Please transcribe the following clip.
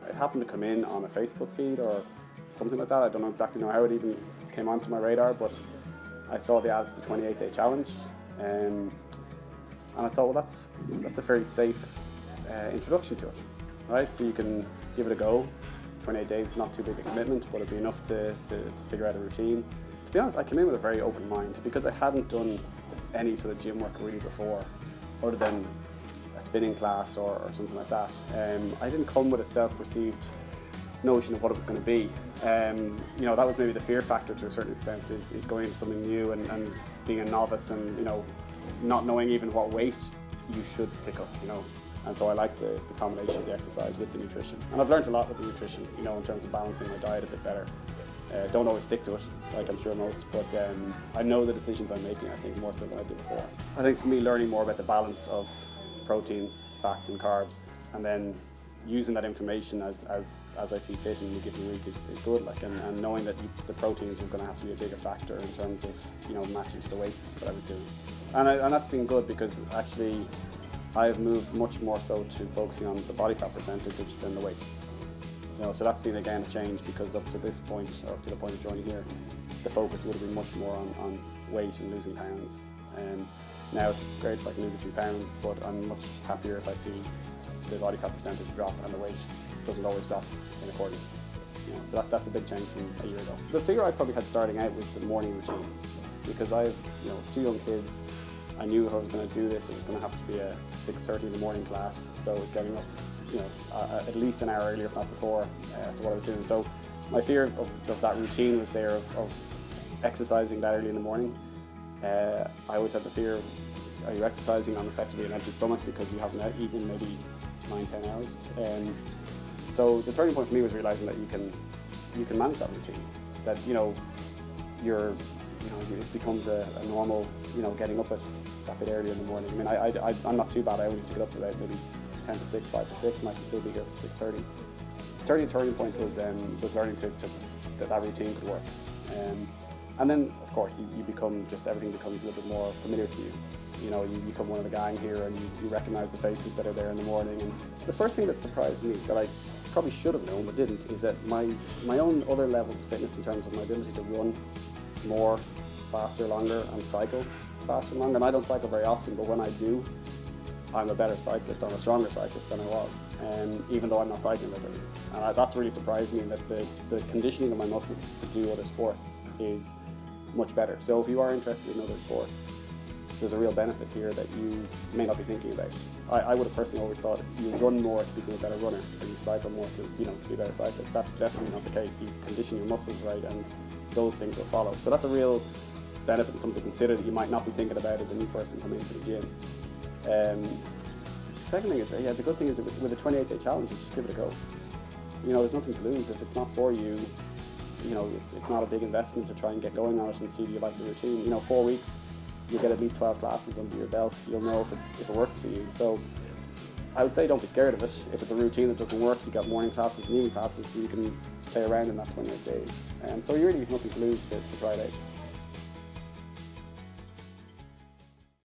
It happened to come in on a Facebook feed or something like that. I don't know exactly how it even came onto my radar, but I saw the ad for the 28-day challenge, and I thought, well, that's a fairly safe introduction to it, right? So you can give it a go. 28 days is not too big a commitment, but it'd be enough to figure out a routine. To be honest, I came in with a very open mind because I hadn't done any sort of gym work really before, other than a spinning class or something like that. I didn't come with a self-perceived notion of what it was going to be. That was maybe the fear factor to a certain extent, is going into something new and being a novice and, not knowing even what weight you should pick up, And so I like the combination of the exercise with the nutrition. And I've learned a lot with the nutrition, in terms of balancing my diet a bit better. Don't always stick to it, like I'm sure most, but I know the decisions I'm making, I think, more so than I did before. I think for me, learning more about the balance of proteins, fats and carbs, and then using that information as I see fit in a given week is good, and knowing that the proteins were going to have to be a bigger factor in terms of matching to the weights that I was doing, and that's been good because actually I've moved much more so to focusing on the body fat percentage than the weight. So that's been again a change, because up to this point, or up to the point of joining here, the focus would have been much more on weight and losing pounds. Now it's great if I can lose a few pounds, but I'm much happier if I see the body fat percentage drop and the weight doesn't always drop in accordance. So that's a big change from a year ago. The figure I probably had starting out was the morning routine, because I have 2 young kids. I knew if I was going to do this, it was going to have to be a 6:30 in the morning class, so I was getting up at least an hour earlier, if not before, to what I was doing. So my fear of that routine was there, of exercising that early in the morning. I always had the fear of, are you exercising on effectively an empty stomach because you haven't eaten maybe 9-10 hours? So the turning point for me was realizing that you can manage that routine, that it becomes a normal, getting up at that bit earlier in the morning. I mean, I'm not too bad. I only have to get up about maybe 10 to 6, 5 to 6, and I can still be here for 6:30. Certainly, the turning point was learning that routine could work. And then, of course, everything becomes a little bit more familiar to you. You become one of the gang here, and you recognize the faces that are there in the morning. And the first thing that surprised me, that I probably should have known but didn't, is that my own other levels of fitness, in terms of my ability to run more, faster, longer, and cycle faster and longer. And I don't cycle very often, but when I do, I'm a better cyclist, I'm a stronger cyclist than I was, even though I'm not cycling regularly. And that's really surprised me, that the conditioning of my muscles to do other sports is much better. So if you are interested in other sports, there's a real benefit here that you may not be thinking about. I would have personally always thought you run more to become a better runner, or you cycle more to be a better cyclist. That's definitely not the case. You condition your muscles right, and those things will follow. So that's a real benefit, and something to consider that you might not be thinking about as a new person coming into the gym. Second thing is, the good thing is that with a 28-day challenge, just give it a go. There's nothing to lose. If it's not for you, it's not a big investment to try and get going on it and see if you like the routine. 4 weeks, you'll get at least 12 classes under your belt. You'll know if it works for you. So I would say don't be scared of it. If it's a routine that doesn't work, you've got morning classes and evening classes, so you can play around in that 28 days. So you really have nothing to lose to try it out.